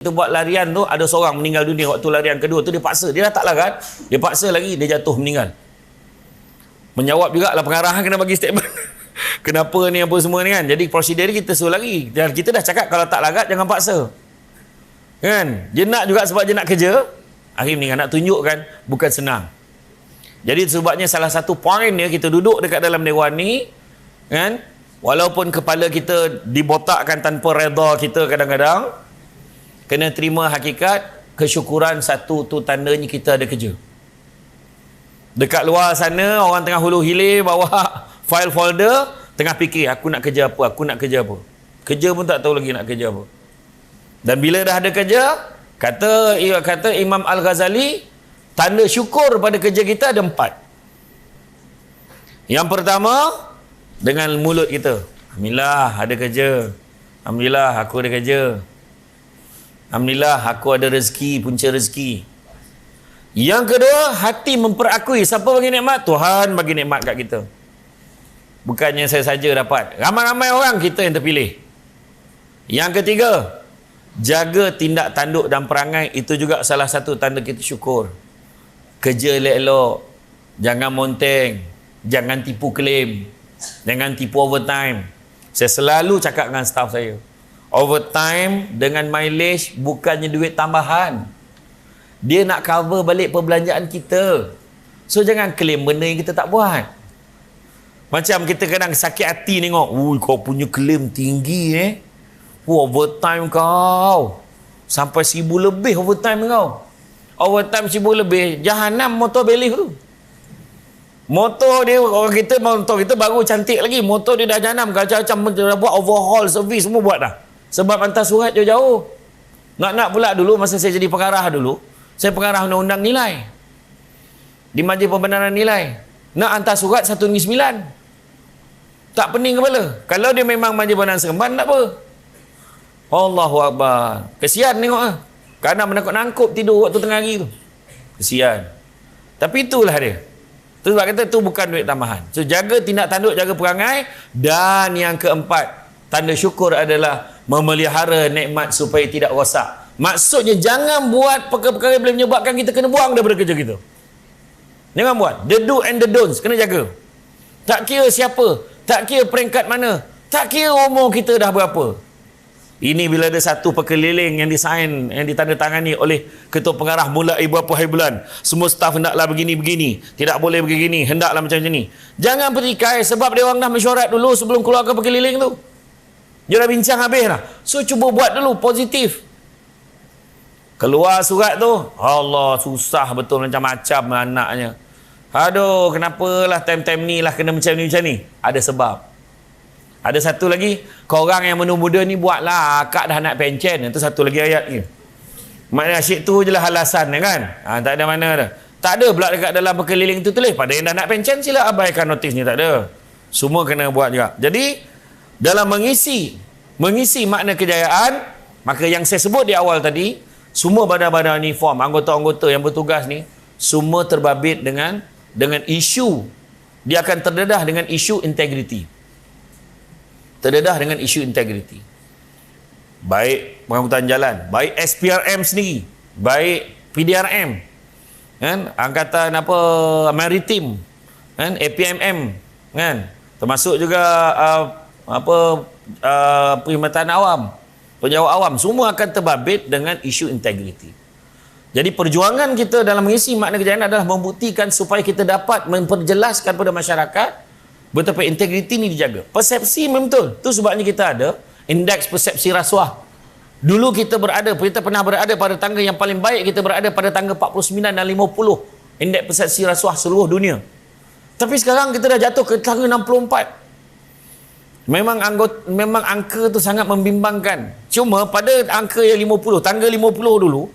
Kita buat larian tu, ada seorang meninggal dunia waktu larian kedua tu, dia paksa, dia dah tak larat, dia paksa lagi, dia jatuh meninggal. Menjawab jugalah pengarah kena bagi statement. Kenapa ni apa semua ni kan. Jadi prosedur kita suruh lagi. Dan kita dah cakap kalau tak larat jangan paksa. Kan? Dia nak juga sebab dia nak kerja. Akhir meninggal, nak tunjukkan bukan senang. Jadi sebabnya salah satu poin dia, kita duduk dekat dalam dewan ni kan, walaupun kepala kita dibotakkan tanpa redha kita kadang-kadang, kena terima hakikat kesyukuran satu tu tandanya kita ada kerja. Dekat luar sana orang tengah hulu hilir bawa file folder, tengah fikir aku nak kerja apa, aku nak kerja apa. Kerja pun tak tahu lagi nak kerja apa. Dan bila dah ada kerja, kata Imam Al-Ghazali, tanda syukur pada kerja kita ada 4. Yang pertama, dengan mulut kita. Alhamdulillah ada kerja. Alhamdulillah aku ada kerja. Alhamdulillah aku ada rezeki, punca rezeki. Yang kedua, hati memperakui siapa bagi nikmat? Tuhan bagi nikmat kat kita. Bukannya saya saja dapat. Ramai-ramai orang kita yang terpilih. Yang ketiga, jaga tindak tanduk dan perangai. Itu juga salah satu tanda kita syukur. Kerja elok-elok. Jangan monteng. Jangan tipu klaim. Jangan tipu overtime. Saya selalu cakap dengan staff saya, overtime dengan mileage bukannya duit tambahan. Dia nak cover balik perbelanjaan kita. So jangan claim benda yang kita tak buat. Macam kita kadang sakit hati tengok, kau punya claim tinggi overtime kau. Sampai 1,000 lebih overtime kau. Overtime 1,000 lebih. Jahanam motor belief tu. Motor dia, orang kita, motor kita baru cantik lagi. Motor dia dah jahanam. Macam-macam dah buat overhaul, servis semua buat dah. Sebab hantar surat jauh-jauh. Nak pula dulu masa saya jadi pengarah dulu, saya pengarah undang-undang nilai di Majlis Pembenaran Nilai. Nak hantar surat 1/9. Tak pening kepala. Kalau dia memang Majlis Pembenaran Seremban, tak apa. Allahu Akbar. Kesian tengok lah. Kerana menangkap-nangkup tidur waktu tengah hari tu. Kesian. Tapi itulah dia. Tu sebab kata tu bukan duit tambahan. So jaga tindak tanduk, jaga perangai. Dan yang keempat, tanda syukur adalah memelihara nikmat supaya tidak rosak. Maksudnya jangan buat perkara-perkara yang boleh menyebabkan kita kena buang daripada kerja kita. Jangan buat. The do and the don'ts kena jaga. Tak kira siapa, tak kira peringkat mana, tak kira umur kita dah berapa. Ini bila ada satu perkeliling yang disain, yang ditandatangani oleh ketua pengarah mulai berapa hari bulan. Semua staf hendaklah begini-begini. Tidak boleh begini. Hendaklah macam ni. Jangan petikai sebab dia orang dah mesyuarat dulu sebelum keluar ke perkeliling tu. Dia dah bincang habis lah. So cuba buat dulu positif. Keluar surat tu, Allah susah betul macam-macam anaknya. Aduh, kenapalah time-time ni lah kena macam ni. Ada sebab. Ada satu lagi, korang yang muda ni buatlah, akak dah nak pencen. Itu satu lagi ayat ni. Maknanya asyik tu je lah alasan kan. Tak ada mana dah. Tak ada pula dekat dalam perkeliling tu tulis, pada yang dah nak pencen sila abaikan notis ni. Tak ada. Semua kena buat juga. Jadi, dalam mengisi makna kejayaan, maka yang saya sebut di awal tadi, semua badan-badan uniform, anggota-anggota yang bertugas ni, semua terbabit dengan isu. Dia akan terdedah dengan isu integriti. Baik pengangkutan jalan, baik SPRM sendiri, baik PDRM, kan, angkatan maritim, kan, APMM, kan, termasuk juga perkhidmatan awam, penjawat awam, semua akan terbabit dengan isu integriti. Jadi perjuangan kita dalam mengisi makna kejayaan adalah membuktikan supaya kita dapat memperjelaskan kepada masyarakat betapa integriti ni dijaga. Persepsi memang betul. Tu sebabnya kita ada indeks persepsi rasuah. Dulu kita pernah berada pada tangga yang paling baik, kita berada pada tangga 49 dan 50 indeks persepsi rasuah seluruh dunia. Tapi sekarang kita dah jatuh ke tangga 64. Memang angka tu sangat membimbangkan. Cuma pada angka yang 50, tangga 50 dulu,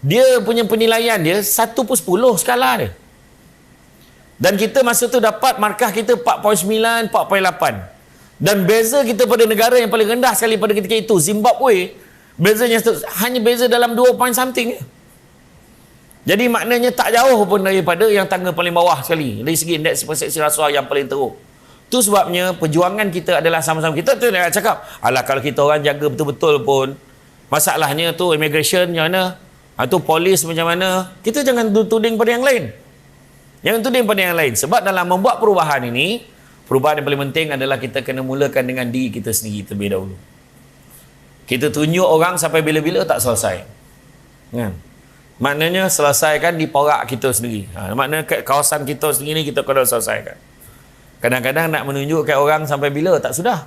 dia punya penilaian dia 1/10 skala dia. Dan kita masa tu dapat markah kita 4.9, 4.8. Dan beza kita pada negara yang paling rendah sekali pada ketika itu, Zimbabwe, bezanya hanya beza dalam 2 point something. Jadi maknanya tak jauh pun daripada yang tangga paling bawah sekali dari segi indeks persepsi rasuah yang paling teruk. Tu sebabnya perjuangan kita adalah sama-sama. Kita tu nak cakap, alah kalau kita orang jaga betul-betul pun, Masalahnya tu immigration macam mana? Tu polis macam mana? Kita jangan tuding pada yang lain. Jangan tuding pada yang lain. Sebab dalam membuat perubahan ini, perubahan yang paling penting adalah kita kena mulakan dengan diri kita sendiri terlebih dahulu. Kita tunjuk orang sampai bila-bila tak selesai. Kan? Maknanya selesaikan di porak kita sendiri. Maknanya kawasan kita sendiri kita kena selesaikan. Kadang-kadang nak menunjuk kat orang sampai bila tak sudah.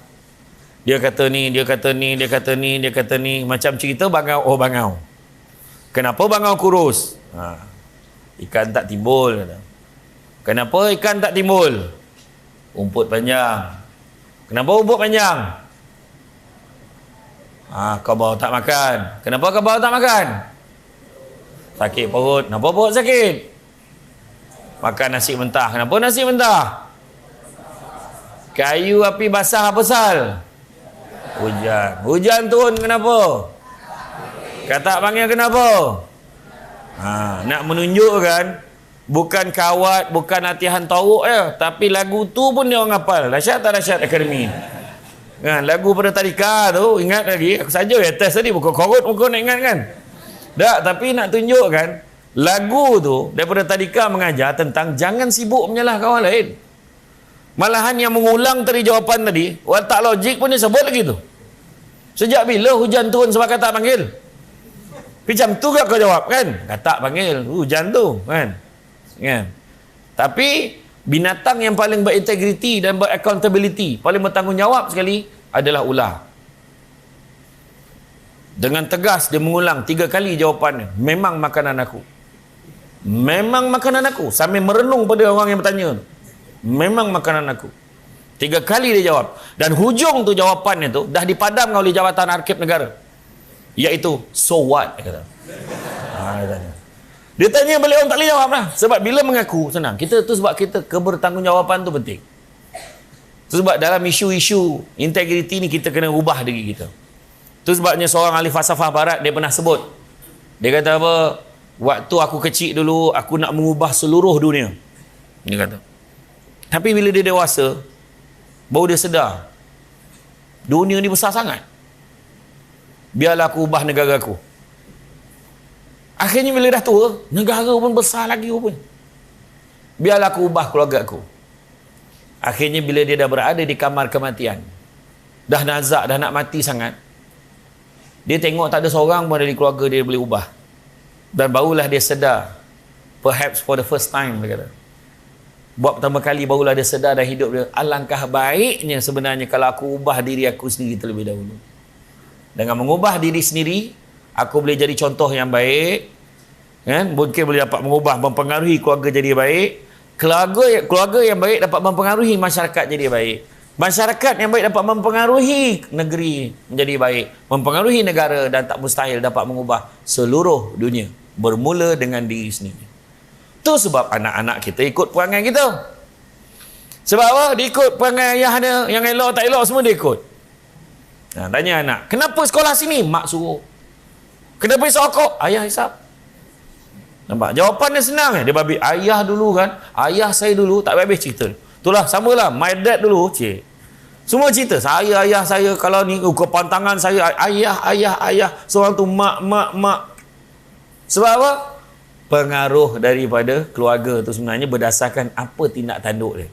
Dia kata ni, dia kata ni, dia kata ni, dia kata ni. Macam cerita bangau, oh bangau. Kenapa bangau kurus? Ikan tak timbul. Kenapa ikan tak timbul? Rumput panjang. Kenapa rumput panjang? Kau baru tak makan. Kenapa kau baru tak makan? Sakit perut. Kenapa perut sakit? Makan nasi mentah. Kenapa nasi mentah? Kayu api basah apa sal? Hujan. Hujan turun kenapa? Kata panggil kenapa? Nak menunjukkan bukan kawat, bukan latihan tawuk tapi lagu tu pun dia orang hafal. Dahsyat tak dahsyat akademi? Lagu pada tadika tu ingat lagi. Aku saja test tadi bukan korut nak ingat kan? Tak, tapi nak tunjukkan lagu tu daripada tadika mengajar tentang jangan sibuk menyalahkan orang lain. Malahan yang mengulang tadi jawapan tadi, watak logik pun dia sebut lagi tu. Sejak bila hujan turun sebab kata panggil? Macam tu kau jawab kan? Kata panggil, hujan tu kan? Tapi binatang yang paling berintegriti dan beraccountability, paling bertanggungjawab sekali adalah ular. Dengan tegas dia mengulang 3 kali jawapannya. Memang makanan aku. Memang makanan aku. Sambil merenung pada orang yang bertanya. Memang makanan aku. 3 kali dia jawab. Dan hujung tu jawapannya tu dah dipadam oleh Jabatan Arkib Negara. Iaitu, so what? Dia kata. Dia tanya balik orang tak boleh jawab lah. Sebab bila mengaku, senang. Kita tu sebab kita kebertanggungjawapan tu penting. Sebab dalam isu-isu integriti ni kita kena ubah diri kita. Tu sebabnya seorang ahli falsafah barat dia pernah sebut. Dia kata apa? Waktu aku kecil dulu, aku nak mengubah seluruh dunia. Dia kata. Tapi bila dia dewasa, baru dia sedar. Dunia ni besar sangat. Biarlah aku ubah negara aku. Akhirnya bila dah tua, negara pun besar lagi pun. Biarlah aku ubah keluarga aku. Akhirnya bila dia dah berada di kamar kematian, dah nazak, dah nak mati sangat, dia tengok tak ada seorang pun dari keluarga dia boleh ubah. Dan barulah dia sedar, perhaps for the first time, dia kata. Buat pertama kali barulah dia sedar dalam hidup dia, alangkah baiknya sebenarnya kalau aku ubah diri aku sendiri terlebih dahulu. Dengan mengubah diri sendiri, aku boleh jadi contoh yang baik, kan? Mungkin boleh dapat mengubah, mempengaruhi keluarga jadi baik. Keluarga yang baik dapat mempengaruhi masyarakat jadi baik. Masyarakat yang baik dapat mempengaruhi negeri menjadi baik, mempengaruhi negara, dan tak mustahil dapat mengubah seluruh dunia. Bermula dengan diri sendiri. Tu sebab anak-anak kita ikut perangai kita. Sebab apa? Dia ikut perangai ayah dia. Yang elok tak elok semua dia ikut. Tanya anak, kenapa sekolah sini? Mak suruh. Kenapa hisap rokok? Ayah hisap. Nampak? Jawapannya senang. Dia babi, ayah dulu kan, ayah saya dulu, tak habis cerita. Itulah, samalah. My dad dulu, cik. Semua cerita. Ayah saya, kalau ni, ukur pantangan saya, ayah. Seorang tu, mak. Sebab apa? Pengaruh daripada keluarga tu sebenarnya berdasarkan apa tindak tanduk dia.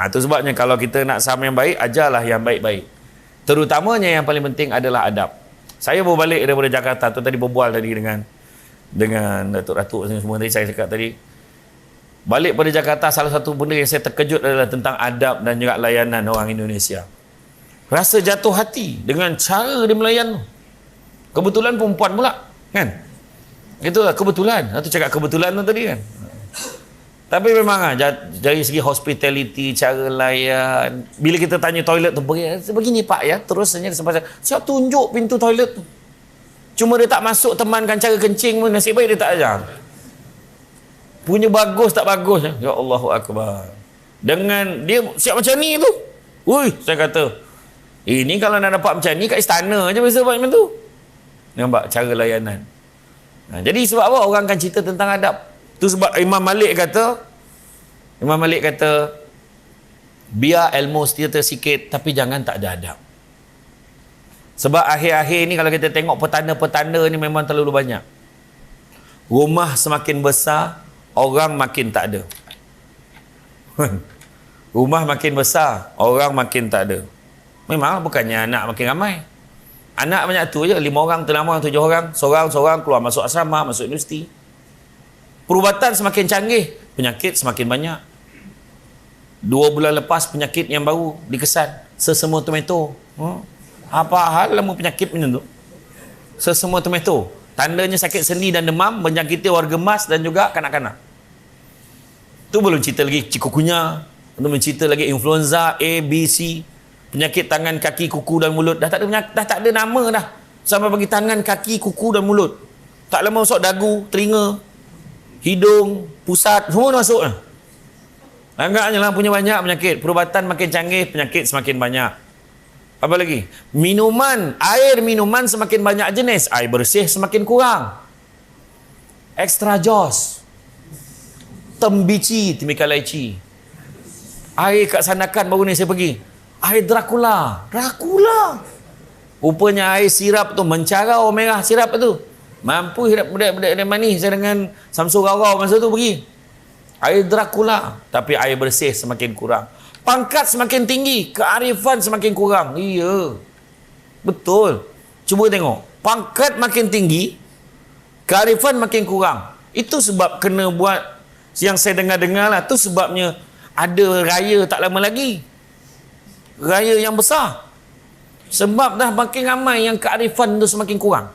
Itu sebabnya kalau kita nak sama yang baik, ajarlah yang baik-baik. Terutamanya yang paling penting adalah adab. Saya baru balik daripada Jakarta tu tadi, berbual tadi dengan Datuk-Datuk semua tadi saya cakap tadi. Balik pada Jakarta, salah satu benda yang saya terkejut adalah tentang adab dan juga layanan orang Indonesia. Rasa jatuh hati dengan cara dia melayan tu. Kebetulan perempuan pula, kan? Itulah kebetulan. Itu cakap kebetulan tu tadi kan. Tapi memang dari segi hospitality, cara layan, bila kita tanya toilet tu, begini pak ya, terusnya saya tunjuk pintu toilet tu. Cuma dia tak masuk temankan cara kencing pun, nasib baik dia tak ajar. Punya bagus tak bagus. Ya Allahu Akbar. Dengan dia siap macam ni tu. Ui, saya kata, ini kalau nak dapat macam ni kat istana je biasa buat macam tu. Nampak cara layanan. Jadi sebab apa orang akan cerita tentang adab? Tu sebab Imam Malik kata biar ilmu cerita sikit tapi jangan tak ada adab. Sebab akhir-akhir ni kalau kita tengok petanda-petanda ni memang terlalu banyak. Rumah semakin besar, orang makin tak ada. Rumah makin besar, orang makin tak ada. Memang bukannya anak makin ramai. Anak banyak tu je, 5 orang, 6 orang, 7 orang, seorang-seorang keluar masuk asrama, masuk universiti. Perubatan semakin canggih, penyakit semakin banyak. 2 bulan lepas penyakit yang baru dikesan, sesama tomato. Apa hal lama penyakit macam tu? Sesama tomato. Tandanya sakit sendi dan demam, menjangkiti warga emas dan juga kanak-kanak. Tu belum cerita lagi chikungunya, belum cerita lagi influenza A, B, C, penyakit tangan, kaki, kuku dan mulut. Dah tak ada nama dah. Sampai bagi tangan, kaki, kuku dan mulut. Tak lama masuk dagu, telinga, hidung, pusat, semua masuk dah. Agaknya lah punya banyak penyakit. Perubatan makin canggih, penyakit semakin banyak. Apa lagi? Minuman, air minuman semakin banyak jenis, air bersih semakin kurang. Extra Joss, Tembici, Timika Laici. Air kat Sandakan baru ni saya pergi. Air Dracula. Rupanya air sirap tu mencarau merah sirap tu. Mampu hirap budak-budak yang manis saya dengan Samsul Rarau masa tu pergi. Air Dracula. Tapi air bersih semakin kurang. Pangkat semakin tinggi, kearifan semakin kurang. Iya. Betul. Cuba tengok. Pangkat makin tinggi, kearifan makin kurang. Itu sebab kena buat, yang saya dengar-dengar lah, tu sebabnya ada raya tak lama lagi. Raya yang besar. Sebab dah makin ramai yang kearifan tu semakin kurang.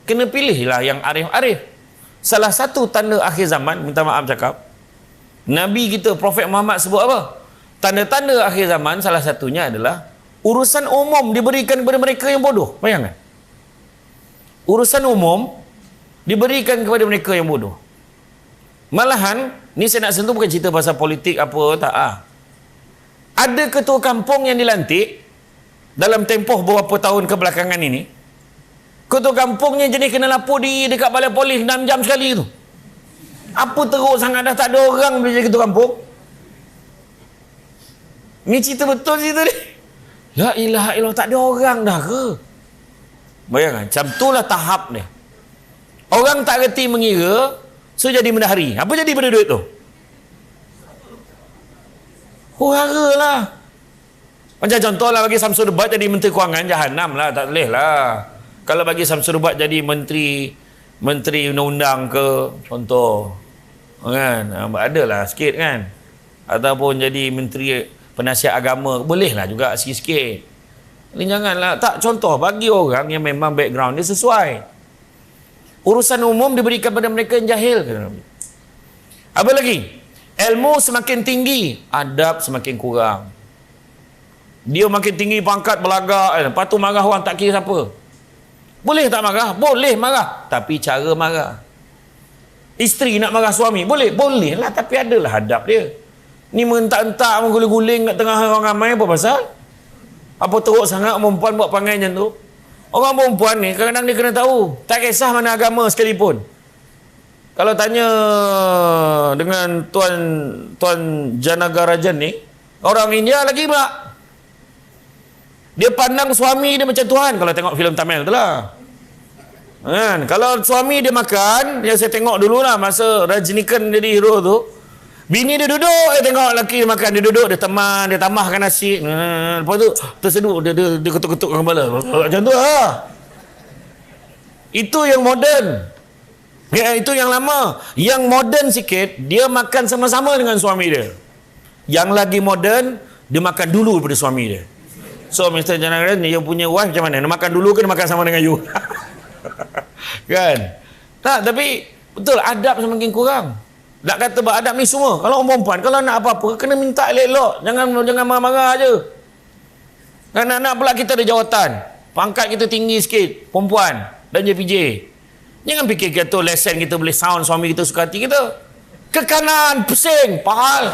Kena pilihlah yang arif-arif. Salah satu tanda akhir zaman, minta maaf cakap, Nabi kita, Prophet Muhammad sebut apa? Tanda-tanda akhir zaman salah satunya adalah urusan umum diberikan kepada mereka yang bodoh. Bayangkan. Urusan umum diberikan kepada mereka yang bodoh. Malahan, ni saya nak sentuh bukan cerita pasal politik apa tak. Ada ketua kampung yang dilantik dalam tempoh beberapa tahun kebelakangan ini. Ketua kampungnya jenis kena lapor di dekat balai polis 6 jam sekali tu. Apa teruk sangat dah tak ada orang boleh jadi ketua kampung. Ni cerita betul cerita ni. La ilaha illallah, tak ada orang dah ke? Bayangkan, macam itulah tahap dia. Orang tak reti mengira, so jadi bendahari. Apa jadi pada duit tu? Hura lah. Macam contoh lah bagi Samsul Debat jadi Menteri Kewangan, jahanam lah, tak boleh lah. Kalau bagi Samsul Debat jadi Menteri Undang-Undang ke, contoh. Kan? Adalah sikit kan. Ataupun jadi Menteri Penasihat Agama, bolehlah juga sikit-sikit. Ini janganlah, tak, contoh bagi orang yang memang background dia sesuai. Urusan umum diberikan pada mereka yang jahil. Apa lagi? Ilmu semakin tinggi, adab semakin kurang. Dia makin tinggi pangkat, belagak, lepas tu marah orang tak kira siapa. Boleh tak marah? Boleh marah, tapi cara marah. Isteri nak marah suami, boleh lah, tapi adalah adab dia. Ni mentak-entak mengguling-guling kat tengah orang ramai, apa pasal? Apa teruk sangat perempuan buat perangai macam tu? Orang perempuan ni kadang-kadang dia kena tahu, tak kisah mana agama sekalipun. Kalau tanya dengan Tuan Janagarajan ni, orang India lagi pula. Dia pandang suami dia macam Tuhan kalau tengok filem Tamil tu lah. Kan? Kalau suami dia makan, yang saya tengok dulu lah masa Rajinikan jadi hero tu, bini dia duduk, tengok lelaki dia makan, dia duduk, dia teman, dia tambahkan nasi. Lepas tu terseduk, dia ketuk-ketukkan kepala. Macam tu lah. Itu yang moden. Ya, itu yang lama. Yang moden sikit, dia makan sama-sama dengan suami dia. Yang lagi moden, dia makan dulu daripada suami dia. So, Mr. Janagaran, dia punya wife macam mana? Dia makan dulu ke dia makan sama dengan you? Kan? Tak, tapi betul, adab semakin kurang. Tak kata beradab ni semua. Kalau orang perempuan, kalau nak apa-apa, kena minta elok-elok. Jangan marah-marah je. Dan anak-anak pula kita ada jawatan. Pangkat kita tinggi sikit, perempuan dan JPJ. Jangan fikir kita lesen kita boleh sound suami kita suka hati kita. Ke kanan, pusing, pahal.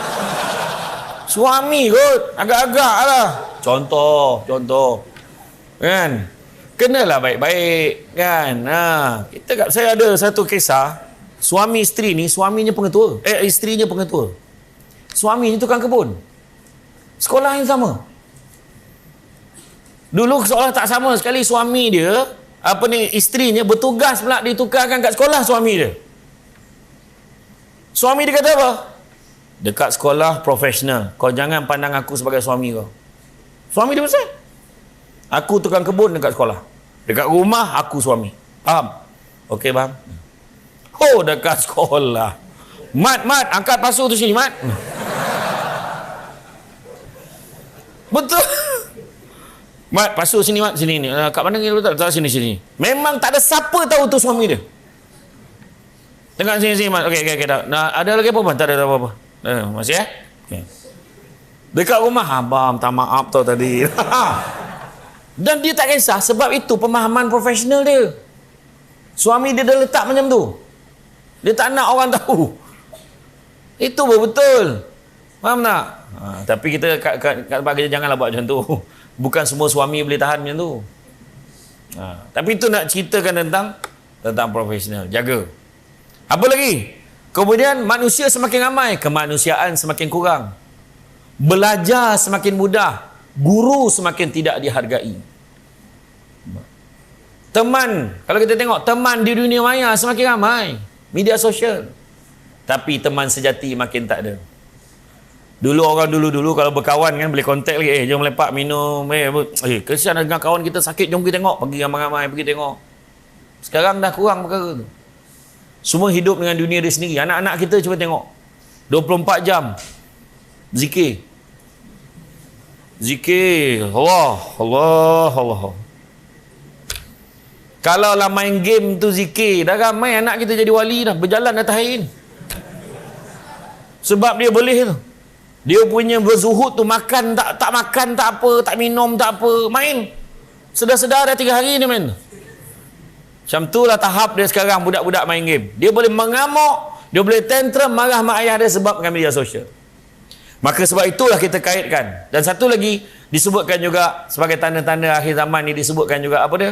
Suami kot, agak-agak lah. Contoh. Kan? Kenalah baik-baik. Kan? Saya ada satu kisah. Suami isteri ni, suaminya pengetua. Isterinya pengetua. Suaminya tukang kebun. Sekolah yang sama. Dulu seolah tak sama sekali suami dia, isterinya bertugas pula ditukarkan kat sekolah suami dia. Suami dia kata apa? Dekat sekolah profesional, kau jangan pandang aku sebagai suami kau. Suami dia pesan, aku tukang kebun dekat sekolah. Dekat rumah aku suami. Faham? Okey bang. Oh, dekat sekolah. Mat, angkat pasu tu sini, Mat. Betul. Mat, pasu sini, Mat. Sini ni. Kat mana ni betul? Tak, sini. Memang tak ada siapa tahu tu suami dia. Tengok sini, Mat. Okey, dah. Nah, ada lagi apa, Mat? Tak ada apa-apa. Masih Okay. Dekat rumah, abang, tak maaf tau tadi. Dan dia tak kisah sebab itu pemahaman profesional dia. Suami dia dah letak macam tu. Dia tak nak orang tahu. Itu betul. Faham tak? Tapi kita kat tempat kerja janganlah buat macam tu. Bukan semua suami boleh tahan macam tu. Tapi itu nak ceritakan tentang profesional. Jaga. Apa lagi? Kemudian manusia semakin ramai, kemanusiaan semakin kurang. Belajar semakin mudah, guru semakin tidak dihargai. Teman, kalau kita tengok teman di dunia maya semakin ramai, media sosial. Tapi teman sejati makin tak ada. Dulu orang dulu kalau berkawan kan boleh kontak lagi, jom lepak minum, kesian dengan kawan kita sakit, jom pergi tengok, pergi ramai-ramai pergi tengok. Sekarang dah kurang perkara tu. Semua hidup dengan dunia dia sendiri. Anak-anak kita cuba tengok 24 jam zikir. Allah. Kalau lah main game tu zikir, dah ramai anak kita jadi wali dah, berjalan atas air. Sebab dia boleh tu. Dia punya berzuhud tu, makan tak makan tak apa, tak minum tak apa, main. Sedar-sedar dah 3 hari dia main. Macam itulah tahap dia sekarang budak-budak main game. Dia boleh mengamuk, dia boleh tantrum, marah mak ayah dia sebab dengan media sosial. Maka sebab itulah kita kaitkan. Dan satu lagi disebutkan juga sebagai tanda-tanda akhir zaman ni, disebutkan juga apa dia?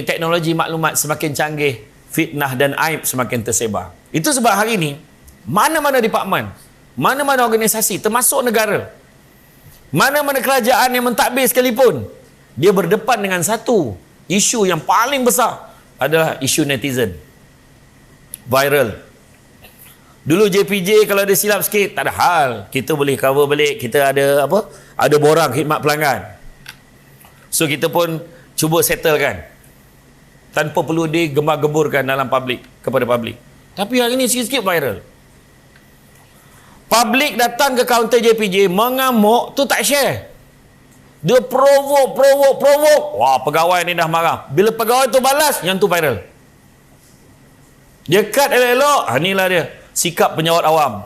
Teknologi maklumat semakin canggih, fitnah dan aib semakin tersebar. Itu sebab hari ni mana-mana departmen, mana-mana organisasi termasuk negara, mana-mana kerajaan yang mentadbir sekalipun, dia berdepan dengan satu isu yang paling besar, adalah isu netizen. Viral. Dulu JPJ kalau ada silap sikit tak ada hal, kita boleh cover balik, kita ada ada borang khidmat pelanggan, so kita pun cuba settlekan tanpa perlu digembar-gemburkan dalam public, kepada public. Tapi hari ni sikit-sikit viral. Public datang ke kaunter JPJ mengamuk tu, tak share, dia provoke. Wah, pegawai ni dah marah. Bila pegawai tu balas, yang tu viral. Dia cut elok-elok, inilah dia sikap penyawat awam.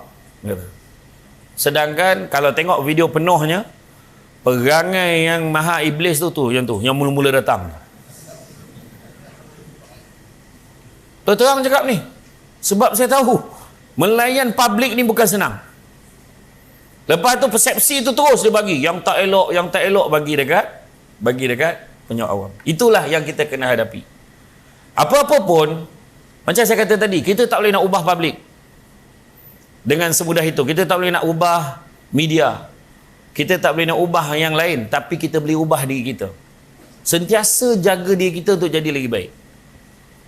Sedangkan kalau tengok video penuhnya, perangai yang maha iblis yang mula-mula datang. Terang cakap ni, sebab saya tahu melayan public ni bukan senang. Lepas tu persepsi tu terus dia bagi, yang tak elok bagi dekat penyawat awam. Itulah yang kita kena hadapi. Apa-apa pun, macam saya kata tadi, kita tak boleh nak ubah public dengan semudah itu. Kita tak boleh nak ubah media, kita tak boleh nak ubah yang lain, tapi kita boleh ubah diri kita. Sentiasa jaga diri kita untuk jadi lagi baik.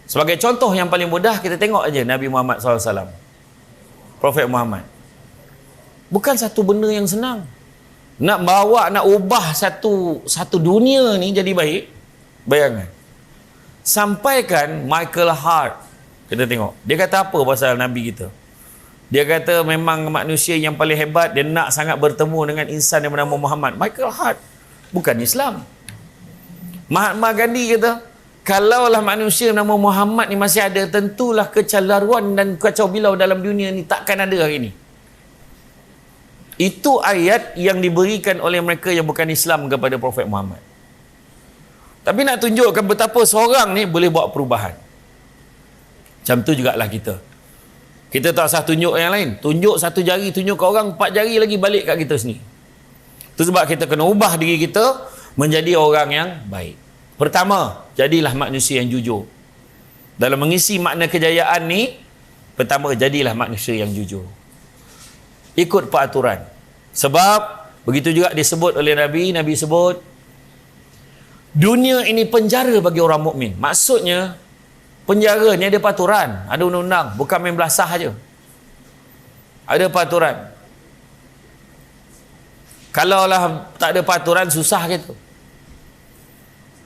Sebagai contoh yang paling mudah, kita tengok aja Nabi Muhammad SAW, Prophet Muhammad. Bukan satu benda yang senang nak ubah satu dunia ni jadi baik. Bayangkan, sampaikan Michael Hart, kita tengok dia kata apa pasal Nabi kita. Dia kata memang manusia yang paling hebat, dia nak sangat bertemu dengan insan yang bernama Muhammad. Michael Hart bukan Islam. Mahatma Gandhi kata, kalaulah manusia nama Muhammad ni masih ada, tentulah kecelaruan dan kacau bilau dalam dunia ni takkan ada hari ni. Itu ayat yang diberikan oleh mereka yang bukan Islam kepada Prophet Muhammad. Tapi nak tunjukkan betapa seorang ni boleh buat perubahan. Macam tu jugalah kita. Kita tak usah tunjuk yang lain. Tunjuk satu jari, tunjuk ke orang, 4 jari lagi balik kat kita sendiri. Itu sebab kita kena ubah diri kita menjadi orang yang baik. Pertama, jadilah manusia yang jujur. Dalam mengisi makna kejayaan ni, pertama, jadilah manusia yang jujur. Ikut peraturan. Sebab begitu juga disebut oleh Nabi sebut, Dunia ini penjara bagi orang mukmin. Maksudnya, penjara ni ada peraturan, ada undang-undang, bukan main belasah aja. Ada peraturan. Kalaulah tak ada peraturan, susah gitu.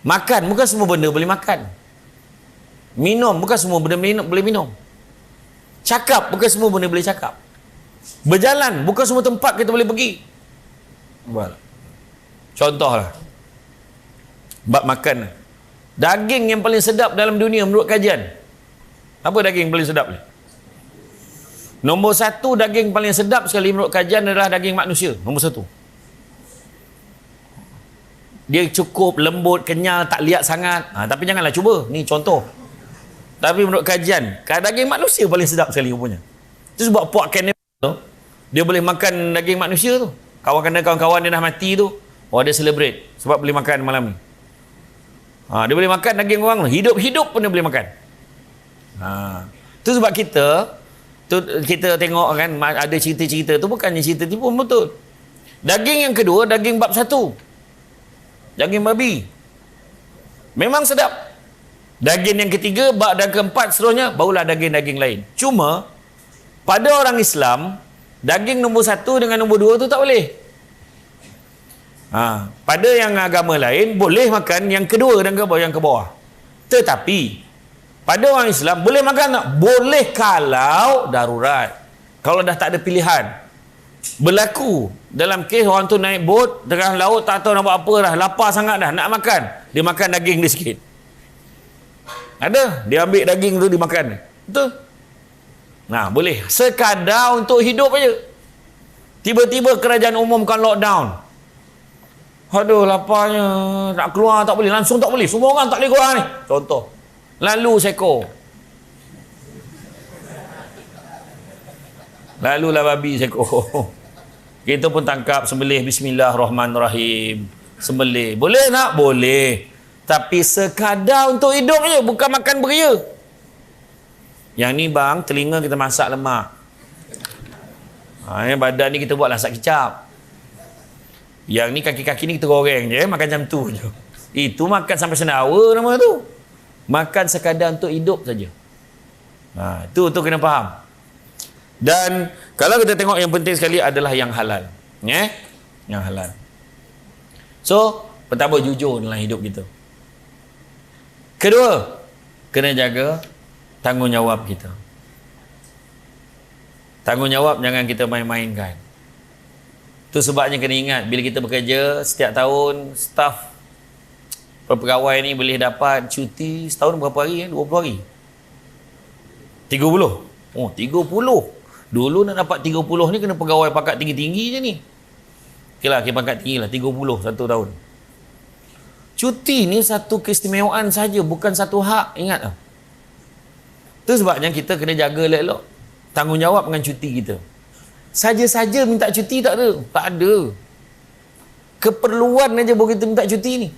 Makan, bukan semua benda boleh makan. Minum, bukan semua benda boleh minum. Cakap, bukan semua benda boleh cakap. Berjalan, bukan semua tempat kita boleh pergi. Contohlah, bab makan. Daging yang paling sedap dalam dunia menurut kajian, apa daging paling sedap ni? Nombor satu daging paling sedap sekali menurut kajian adalah daging manusia. Nombor satu. Dia cukup lembut, kenyal, tak liat sangat. Tapi janganlah cuba. Ni contoh. Tapi menurut kajian, daging manusia paling sedap sekali rupanya. Itu sebab puak cannibal tu, dia boleh makan daging manusia tu. Kawan-kawan dia dah mati tu, dia celebrate sebab boleh makan malam ni. Dia boleh makan daging orang tu. Hidup-hidup pun dia boleh makan. Itu sebab kita tengok kan, ada cerita-cerita tu bukannya cerita tipu, betul. Daging yang kedua, daging bab satu, daging babi, memang sedap. Daging yang ketiga, bab dan keempat seterusnya, barulah daging-daging lain. Cuma pada orang Islam, daging nombor satu dengan nombor dua tu tak boleh. Pada yang agama lain boleh makan yang kedua dan yang ke bawah. Tetapi pada orang Islam boleh makan tak? Boleh kalau darurat. Kalau dah tak ada pilihan. Berlaku dalam kes orang tu naik bot tengah laut, tak tahu nak buat apa dah, lapar sangat dah, nak makan, dia makan daging dia sikit. Ada, dia ambil daging tu dimakan. Betul? Boleh. Sekadar untuk hidup aja. Tiba-tiba kerajaan umumkan lockdown. Aduh, laparnya, nak keluar tak boleh, langsung tak boleh, semua orang tak boleh keluar ni. Contoh, lalu seekor, lalulah babi seekor. Kita pun tangkap, sembelih, bismillahirrahmanirrahim, sembelih. Boleh tak? Boleh. Tapi sekadar untuk hidup je, bukan makan beria. Yang ni bang, telinga kita masak lemak. Badan ni kita buat lasak kicap. Yang ni kaki-kaki ni kita goreng je, makan macam tu je. Itu makan sampai senawa nama tu. Makan sekadar untuk hidup saja. Tu kena faham. Dan kalau kita tengok, yang penting sekali adalah yang halal. Yang halal. So, pertama, jujur dalam hidup kita. Kedua, kena jaga tanggungjawab kita. Tanggungjawab jangan kita main-mainkan. Itu sebabnya kena ingat, bila kita bekerja setiap tahun, staf pegawai ni boleh dapat cuti setahun berapa hari? 20 hari? 30? 30. Dulu nak dapat 30 ni kena pegawai pangkat tinggi-tinggi je ni. Okeylah, pangkat tinggi lah, 30 satu tahun. Cuti ni satu keistimewaan saja, bukan satu hak, ingat tak? Itu sebabnya kita kena jaga elok-elok tanggungjawab dengan cuti kita. Saja-saja minta cuti tak ada. Tak ada. Keperluan aja baru kita minta cuti ni.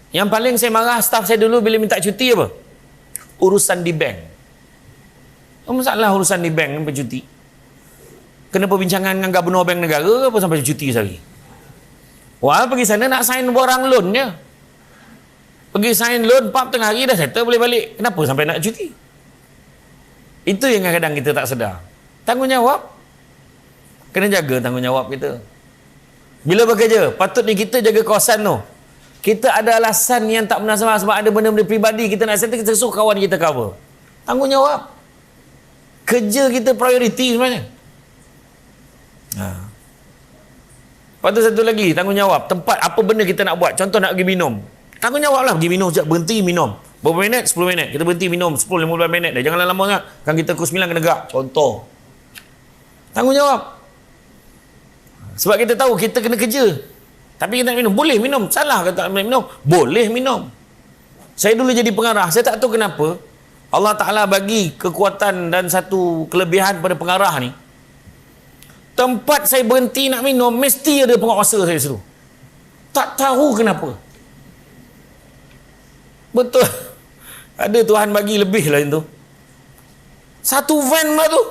Yang paling saya marah staf saya dulu bila minta cuti apa? Urusan di bank. Apa masalah urusan di bank sampai cuti? Kena perbincangan dengan gubernur bank negara apa sampai cuti sehari? Wah, pergi sana nak sign borang loan je. Pergi sign loan, pap tengah hari dah settle, boleh balik. Kenapa sampai nak cuti? Itu yang kadang-kadang kita tak sedar. Tanggungjawab. Kena jaga tanggungjawab kita. Bila bekerja, patutnya kita jaga kawasan tu. Kita ada alasan yang tak menasabah sebab ada benda-benda peribadi kita nak settle, kita suruh kawan kita cover. Tanggungjawab. Kerja kita prioriti sebenarnya. Lepas tu satu lagi, tanggungjawab. Tempat apa benda kita nak buat. Contoh nak pergi minum. Tanggungjawab lah, pergi minum sekejap, berhenti minum. Berapa minit? 10 minit. Kita berhenti minum 10-15 minit dah. Janganlah lama sangat. Kan kita pukul 9 kena gerak. Contoh. Tanggungjawab. Sebab kita tahu kita kena kerja. Tapi kita nak minum. Boleh minum. Salah kata tak minum. Boleh minum. Saya dulu jadi pengarah. Saya tak tahu kenapa Allah Ta'ala bagi kekuatan dan satu kelebihan pada pengarah ni. Tempat saya berhenti nak minum, mesti ada penguasa saya suruh. Tak tahu kenapa. Betul. Ada Tuhan bagi lebih lah itu. Satu van lah tu.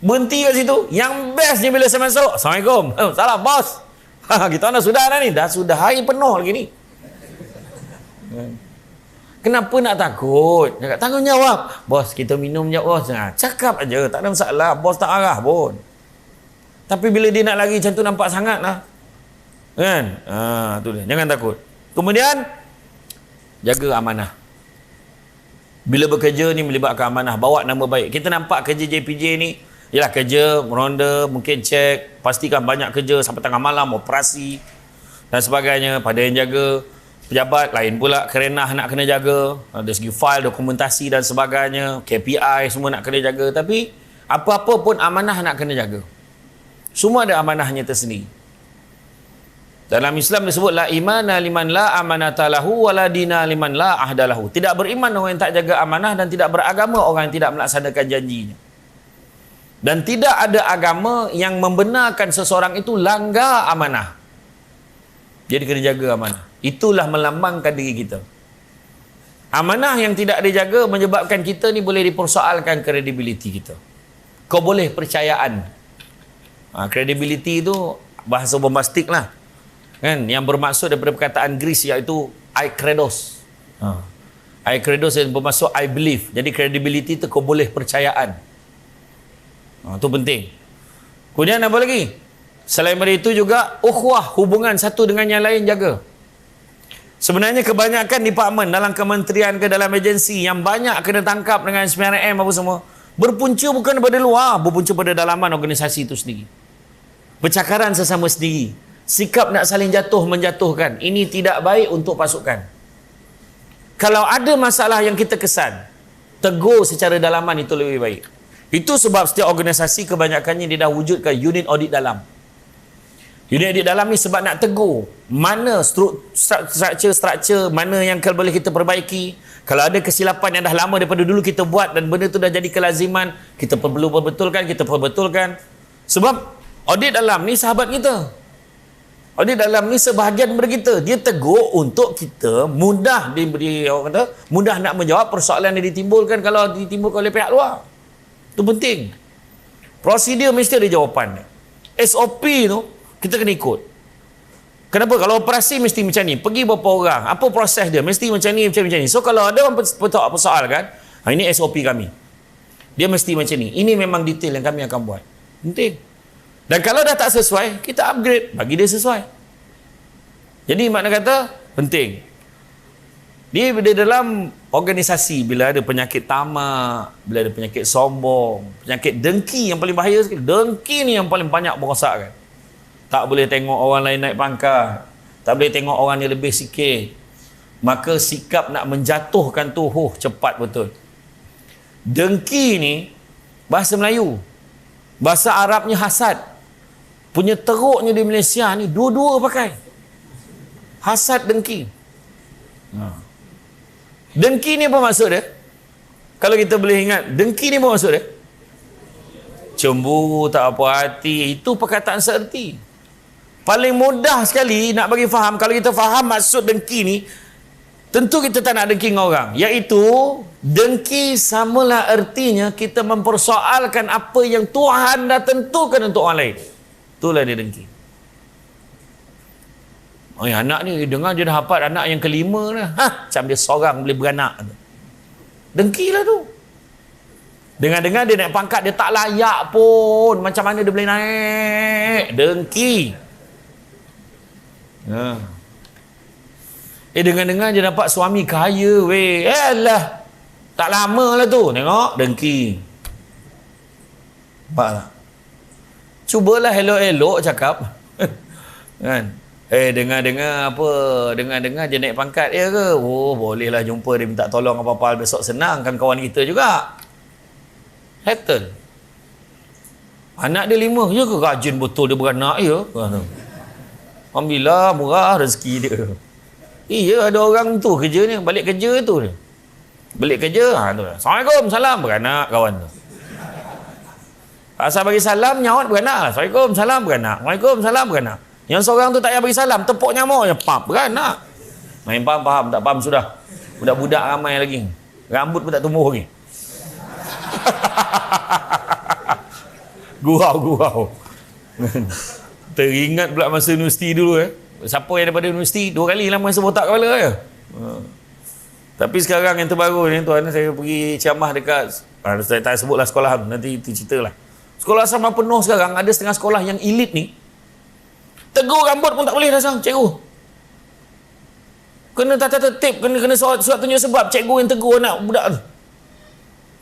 Berhenti kat situ. Yang bestnya bila saya masuk, Assalamualaikum. Salam bos. Kita dah sudah dah ni. Dah sudah hari penuh lagi ni. Kenapa nak takut? Cakap, tanggungjawab. Bos, kita minum je bos. Cakap aja, tak ada masalah. Bos tak arah pun. Tapi bila dia nak lagi macam tu nampak sangat lah. Kan? Tu dia. Jangan takut. Kemudian, jaga amanah. Bila bekerja ni melibatkan amanah, bawa nama baik. Kita nampak kerja JPJ ni, ialah kerja, meronda, mungkin cek, pastikan banyak kerja sampai tengah malam, operasi dan sebagainya. Pada yang jaga, pejabat lain pula kerenah nak kena jaga. Dari segi file, dokumentasi dan sebagainya, KPI semua nak kena jaga. Tapi, apa-apa pun amanah nak kena jaga. Semua ada amanahnya tersendiri. Dalam Islam disebut la imana liman la amanata lahu wala dina liman la ahda lahu. Tidak beriman orang yang tak jaga amanah dan tidak beragama orang yang tidak melaksanakan janjinya. Dan tidak ada agama yang membenarkan seseorang itu langgar amanah. Jadi kena jaga amanah. Itulah melambangkan diri kita. Amanah yang tidak dijaga menyebabkan kita ni boleh dipersoalkan kredibiliti kita. Kau boleh percayaan. Kredibiliti itu bahasa bombastik lah. Kan, yang bermaksud daripada perkataan Greece iaitu I credos. I credos yang bermaksud I believe. Jadi credibility itu kau boleh percayaan. Itu penting. Kemudian apa lagi? Selain dari itu juga ukhuwah, hubungan satu dengan yang lain jaga. Sebenarnya kebanyakan departmen dalam kementerian ke dalam agensi yang banyak kena tangkap dengan 9M apa semua, berpunca bukan daripada luar, berpunca pada dalaman organisasi itu sendiri. Percakaran sesama sendiri. Sikap nak saling jatuh menjatuhkan. Ini tidak baik untuk pasukan. Kalau ada masalah yang kita kesan, tegur secara dalaman itu lebih baik. Itu sebab setiap organisasi kebanyakannya dia dah wujudkan unit audit dalam. Unit audit dalam ni sebab nak tegur mana struktur mana yang boleh kita perbaiki. Kalau ada kesilapan yang dah lama daripada dulu kita buat dan benda tu dah jadi kelaziman, kita perlu perbetulkan, kita perbetulkan. Sebab audit dalam ni sahabat kita. Audit dalam ni sebahagian daripada kita. Dia tegur untuk kita mudah diberi, orang kata, mudah nak menjawab persoalan yang ditimbulkan kalau ditimbulkan oleh pihak luar. Itu penting. Prosedur mesti ada jawapan. SOP tu kita kena ikut. Kenapa? Kalau operasi mesti macam ni. Pergi berapa orang? Apa proses dia? Mesti macam ni, macam ni. So kalau ada orang persoalkan, ini SOP kami. Dia mesti macam ni. Ini memang detail yang kami akan buat. Penting. Dan kalau dah tak sesuai, kita upgrade. Bagi dia sesuai. Jadi makna kata, penting. Di dalam organisasi, bila ada penyakit tamak, bila ada penyakit sombong, penyakit dengki yang paling bahaya sekali. Dengki ni yang paling banyak merosakkan. Tak boleh tengok orang lain naik pangkat. Tak boleh tengok orang yang lebih sikit. Maka sikap nak menjatuhkan tu, cepat betul. Dengki ni, bahasa Melayu. Bahasa Arabnya hasad. Punya teruknya di Malaysia ni, dua-dua pakai. Hasad, dengki. Dengki ni apa maksud dia? Kalau kita boleh ingat, dengki ni apa maksud dia? Cemburu, tak apa hati. Itu perkataan seerti. Paling mudah sekali nak bagi faham. Kalau kita faham maksud dengki ni, tentu kita tak nak dengki dengan orang. Iaitu, dengki samalah ertinya kita mempersoalkan apa yang Tuhan dah tentukan untuk orang lain. Itulah dia dengki. Anak ni dengar dia dah dapat anak yang kelima dah. Macam dia seorang boleh beranak. Dengki lah tu. Dengar-dengar dia naik pangkat, dia tak layak pun. Macam mana dia boleh naik? Dengki. Dengar-dengar dia dapat suami kaya weh. Alah. Tak lama lah tu. Tengok, dengki. Nampak tak? Cubalah elok-elok cakap. Kan? Dengar-dengar apa? Dengar-dengar dia naik pangkat ya ke? Oh, bolehlah jumpa dia minta tolong apa-apa besok, senang kan kawan kita juga. Settle. Anak dia 5, ya ke rajin betul dia beranak ya? Alhamdulillah murah rezeki dia. Iya, ada orang tu kerja ni, balik kerja tu dia. Balik kerja, tu. Assalamualaikum, salam, beranak kawan tu. Asal bagi salam, nyaut beranak. Assalamualaikum, salam, beranak. Waalaikumsalam, beranak. Yang seorang tu tak payah bagi salam, tepuk nyamuk je, pap, beranak. Main faham, tak faham sudah. Budak-budak ramai lagi. Rambut pun tak tumbuh lagi. Gurau. Teringat pula masa universiti dulu Siapa yang daripada universiti 2 kali lah masa botak kepala Tapi sekarang yang terbaru ni tuan, saya pergi ceramah dekat saya tak sebutlah sekolah nanti itu cerita lah. Sekolah asrama penuh sekarang, ada setengah sekolah yang elit ni tegur rambut pun tak boleh dah sang cikgu. Kena tata tertib, kena surat tunjuk sebab cikgu yang tegur anak budak tu.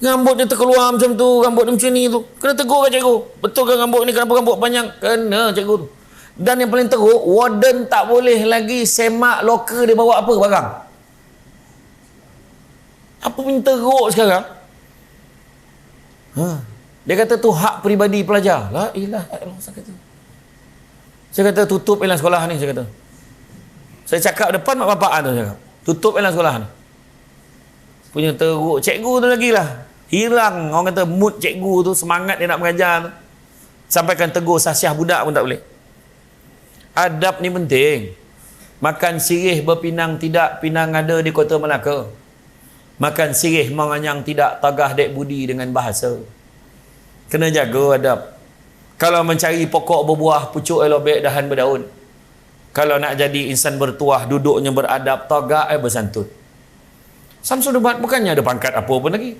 Rambut dia terkeluar macam tu, rambut dia macam ni tu. Kena tegur kan cikgu. Betul ke rambut ni, kenapa rambut panjang? Kena cikgu tu. Dan yang paling teruk, warden tak boleh lagi semak loker dia bawa apa barang. Apa pun teruk sekarang. Dia kata tu hak peribadi pelajar. La ilaha illallah saya kata. Saya kata tutup elang sekolah ni, saya kata. Saya cakap depan mak bapak tu, saya cakap. Tutup elang sekolah ni. Punya teruk. Cikgu tu lagi lah. Hilang orang kata mood cikgu tu, semangat dia nak mengajar tu. Sampaikan tegur sasiah budak pun tak boleh. Adab ni penting. Makan sirih berpinang tidak, pinang ada di Kota Melaka. Makan sirih menganyang tidak, tagah dek budi dengan bahasa. Kena jaga adab. Kalau mencari pokok berbuah, pucuk elobek dahan berdaun. Kalau nak jadi insan bertuah, duduknya beradab, tagak bersantun. Samsul Debat bukannya ada pangkat apa pun lagi.